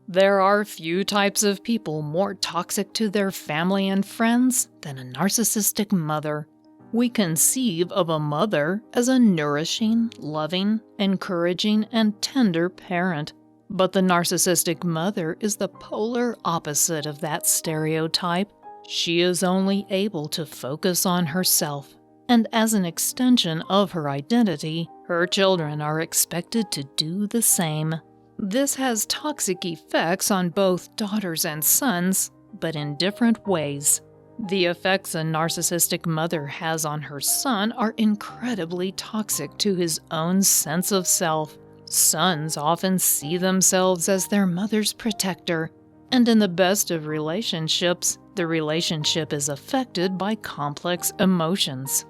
There are few types of people more toxic to their family and friends than a narcissistic mother. We conceive of a mother as a nourishing, loving, encouraging, and tender parent. But the narcissistic mother is the polar opposite of that stereotype. She is only able to focus on herself, and as an extension of her identity, her children are expected to do the same. This has toxic effects on both daughters and sons, but in different ways. The effects a narcissistic mother has on her son are incredibly toxic to his own sense of self. Sons often see themselves as their mother's protector, and in the best of relationships, the relationship is affected by complex emotions.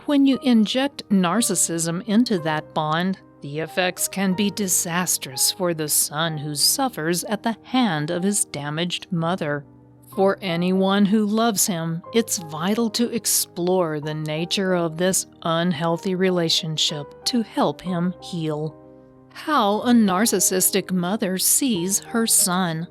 When you inject narcissism into that bond, the effects can be disastrous for the son who suffers at the hand of his damaged mother. For anyone who loves him, it's vital to explore the nature of this unhealthy relationship to help him heal. How a narcissistic mother sees her son.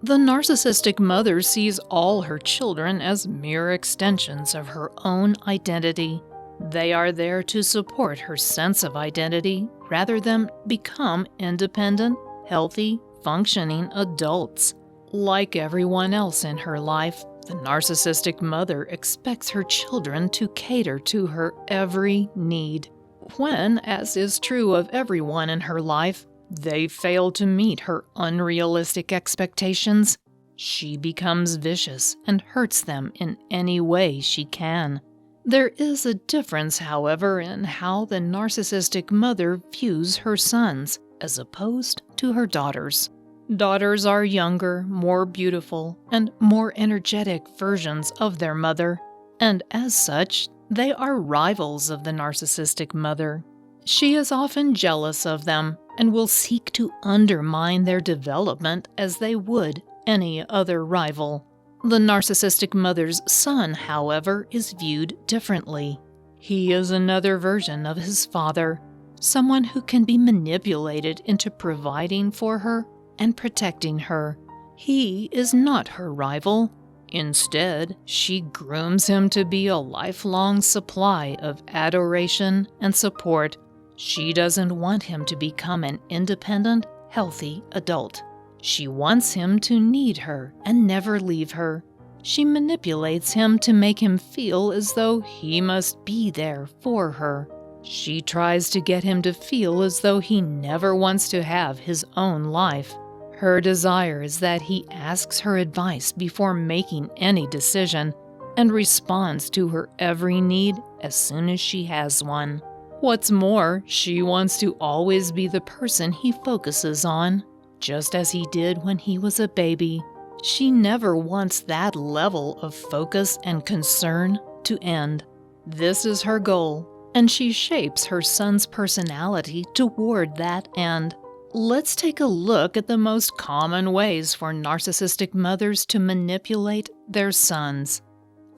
The narcissistic mother sees all her children as mere extensions of her own identity. They are there to support her sense of identity rather than become independent, healthy, functioning adults. Like everyone else in her life, the narcissistic mother expects her children to cater to her every need. When, as is true of everyone in her life, they fail to meet her unrealistic expectations, she becomes vicious and hurts them in any way she can. There is a difference, however, in how the narcissistic mother views her sons, as opposed to her daughters. Daughters are younger, more beautiful, and more energetic versions of their mother, and as such, they are rivals of the narcissistic mother. She is often jealous of them and will seek to undermine their development as they would any other rival. The narcissistic mother's son, however, is viewed differently. He is another version of his father, someone who can be manipulated into providing for her and protecting her. He is not her rival. Instead, she grooms him to be a lifelong supply of adoration and support. She doesn't want him to become an independent, healthy adult. She wants him to need her and never leave her. She manipulates him to make him feel as though he must be there for her. She tries to get him to feel as though he never wants to have his own life. Her desire is that he asks her advice before making any decision and responds to her every need as soon as she has one. What's more, she wants to always be the person he focuses on, just as he did when he was a baby. She never wants that level of focus and concern to end. This is her goal, and she shapes her son's personality toward that end. Let's take a look at the most common ways for narcissistic mothers to manipulate their sons.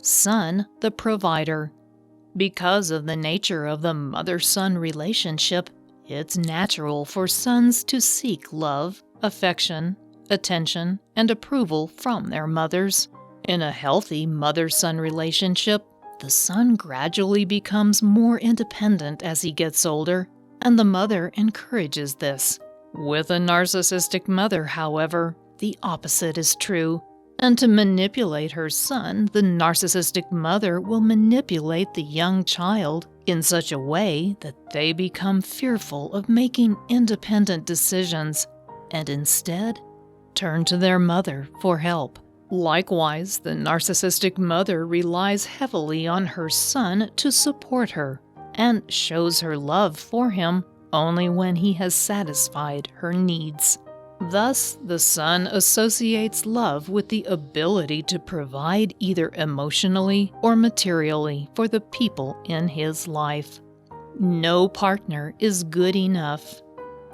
Son, the provider. Because of the nature of the mother-son relationship, it's natural for sons to seek love, affection, attention, and approval from their mothers. In a healthy mother-son relationship, the son gradually becomes more independent as he gets older, and the mother encourages this. With a narcissistic mother, however, the opposite is true. And to manipulate her son, the narcissistic mother will manipulate the young child in such a way that they become fearful of making independent decisions and instead turn to their mother for help. Likewise, the narcissistic mother relies heavily on her son to support her and shows her love for him only when he has satisfied her needs. Thus, the son associates love with the ability to provide either emotionally or materially for the people in his life. No partner is good enough.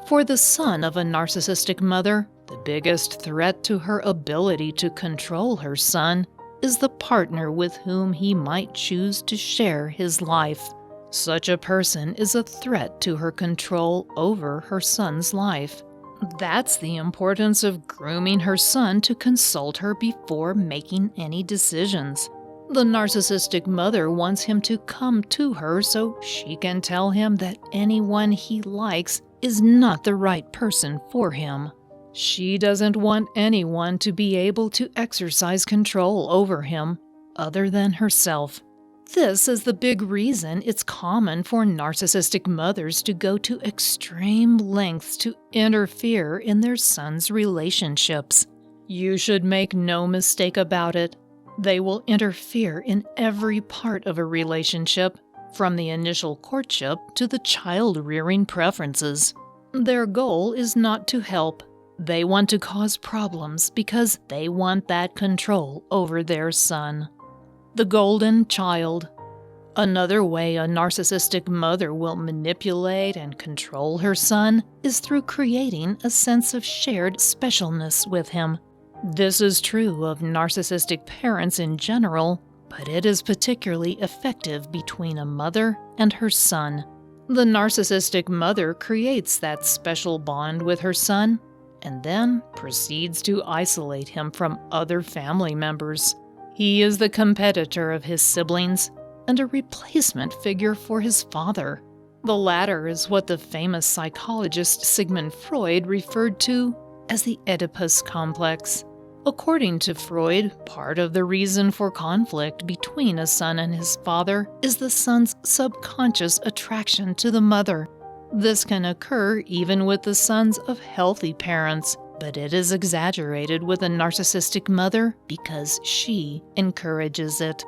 For the son of a narcissistic mother, the biggest threat to her ability to control her son is the partner with whom he might choose to share his life. Such a person is a threat to her control over her son's life. That's the importance of grooming her son to consult her before making any decisions. The narcissistic mother wants him to come to her so she can tell him that anyone he likes is not the right person for him. She doesn't want anyone to be able to exercise control over him other than herself. This is the big reason it's common for narcissistic mothers to go to extreme lengths to interfere in their sons' relationships. You should make no mistake about it. They will interfere in every part of a relationship, from the initial courtship to the child-rearing preferences. Their goal is not to help. They want to cause problems because they want that control over their son. The golden child. Another way a narcissistic mother will manipulate and control her son is through creating a sense of shared specialness with him. This is true of narcissistic parents in general, but it is particularly effective between a mother and her son. The narcissistic mother creates that special bond with her son and then proceeds to isolate him from other family members. He is the competitor of his siblings and a replacement figure for his father. The latter is what the famous psychologist Sigmund Freud referred to as the Oedipus complex. According to Freud, part of the reason for conflict between a son and his father is the son's subconscious attraction to the mother. This can occur even with the sons of healthy parents, but it is exaggerated with a narcissistic mother because she encourages it.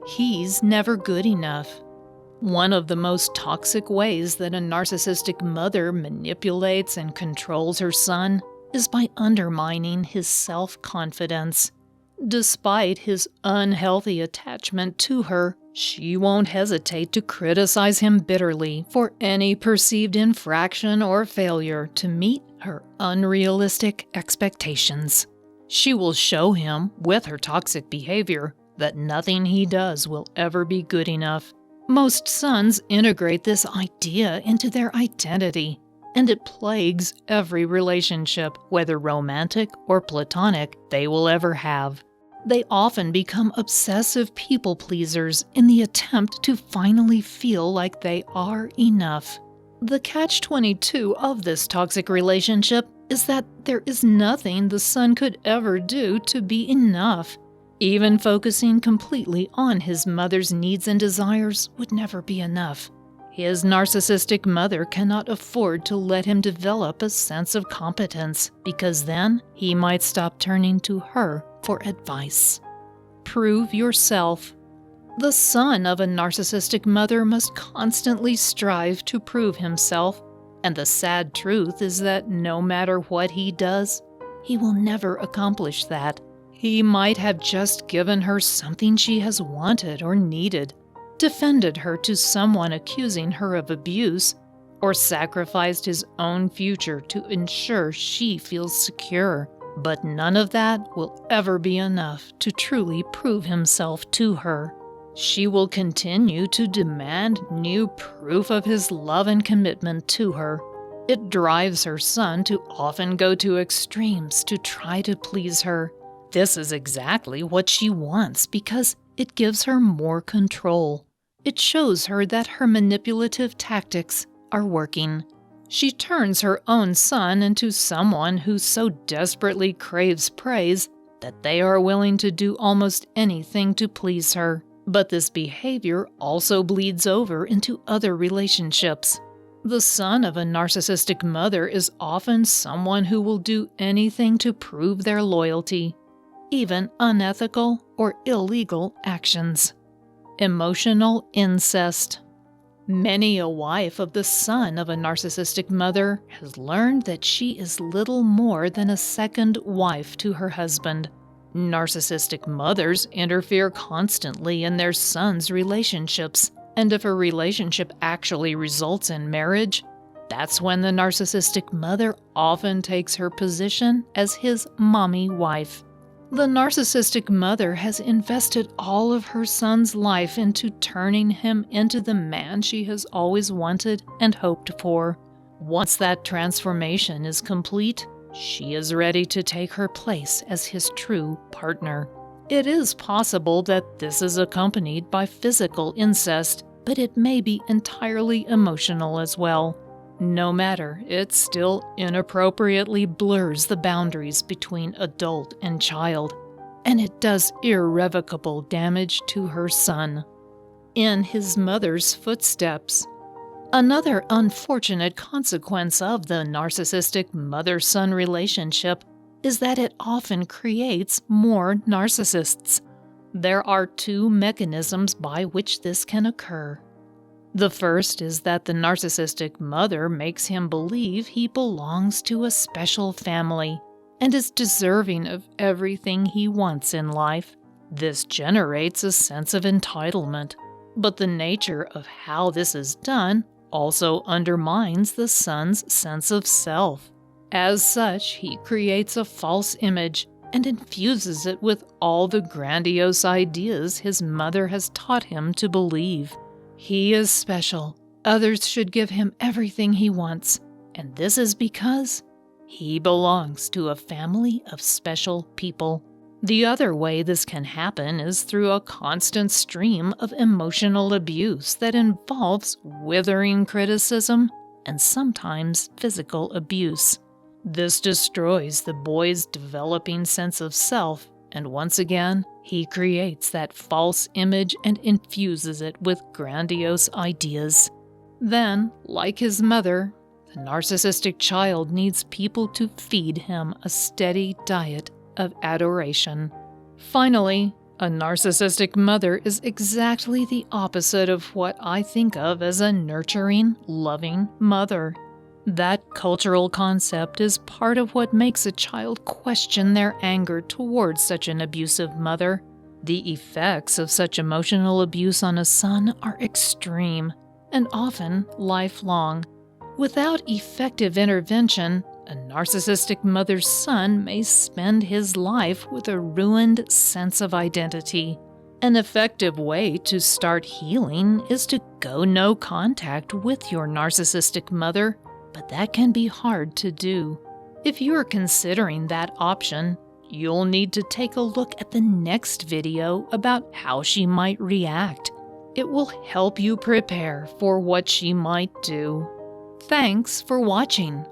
He's never good enough. One of the most toxic ways that a narcissistic mother manipulates and controls her son is by undermining his self-confidence. Despite his unhealthy attachment to her, she won't hesitate to criticize him bitterly for any perceived infraction or failure to meet her unrealistic expectations. She will show him, with her toxic behavior, that nothing he does will ever be good enough. Most sons integrate this idea into their identity, and it plagues every relationship, whether romantic or platonic, they will ever have. They often become obsessive people pleasers in the attempt to finally feel like they are enough. The catch-22 of this toxic relationship is that there is nothing the son could ever do to be enough. Even focusing completely on his mother's needs and desires would never be enough. His narcissistic mother cannot afford to let him develop a sense of competence, because then he might stop turning to her for advice. Prove yourself. The son of a narcissistic mother must constantly strive to prove himself, and the sad truth is that no matter what he does, he will never accomplish that. He might have just given her something she has wanted or needed, defended her to someone accusing her of abuse, or sacrificed his own future to ensure she feels secure. But none of that will ever be enough to truly prove himself to her. She will continue to demand new proof of his love and commitment to her. It drives her son to often go to extremes to try to please her. This is exactly what she wants because it gives her more control. It shows her that her manipulative tactics are working. She turns her own son into someone who so desperately craves praise that they are willing to do almost anything to please her. But this behavior also bleeds over into other relationships. The son of a narcissistic mother is often someone who will do anything to prove their loyalty, even unethical or illegal actions. Emotional incest. Many a wife of the son of a narcissistic mother has learned that she is little more than a second wife to her husband. Narcissistic mothers interfere constantly in their sons' relationships, and if a relationship actually results in marriage, that's when the narcissistic mother often takes her position as his mommy wife. The narcissistic mother has invested all of her son's life into turning him into the man she has always wanted and hoped for. Once that transformation is complete, she is ready to take her place as his true partner. It is possible that this is accompanied by physical incest, but it may be entirely emotional as well. No matter, it still inappropriately blurs the boundaries between adult and child, and it does irrevocable damage to her son. In his mother's footsteps. Another unfortunate consequence of the narcissistic mother-son relationship is that it often creates more narcissists. There are two mechanisms by which this can occur. The first is that the narcissistic mother makes him believe he belongs to a special family and is deserving of everything he wants in life. This generates a sense of entitlement, but the nature of how this is done also undermines the son's sense of self. As such, he creates a false image and infuses it with all the grandiose ideas his mother has taught him to believe. He is special. Others should give him everything he wants, and this is because he belongs to a family of special people. The other way this can happen is through a constant stream of emotional abuse that involves withering criticism and sometimes physical abuse. This destroys the boy's developing sense of self, and once again, he creates that false image and infuses it with grandiose ideas. Then, like his mother, the narcissistic child needs people to feed him a steady diet of adoration. Finally, a narcissistic mother is exactly the opposite of what I think of as a nurturing, loving mother. That cultural concept is part of what makes a child question their anger towards such an abusive mother. The effects of such emotional abuse on a son are extreme and often lifelong. Without effective intervention, a narcissistic mother's son may spend his life with a ruined sense of identity. An effective way to start healing is to go no contact with your narcissistic mother, but that can be hard to do. If you're considering that option, you'll need to take a look at the next video about how she might react. It will help you prepare for what she might do. Thanks for watching.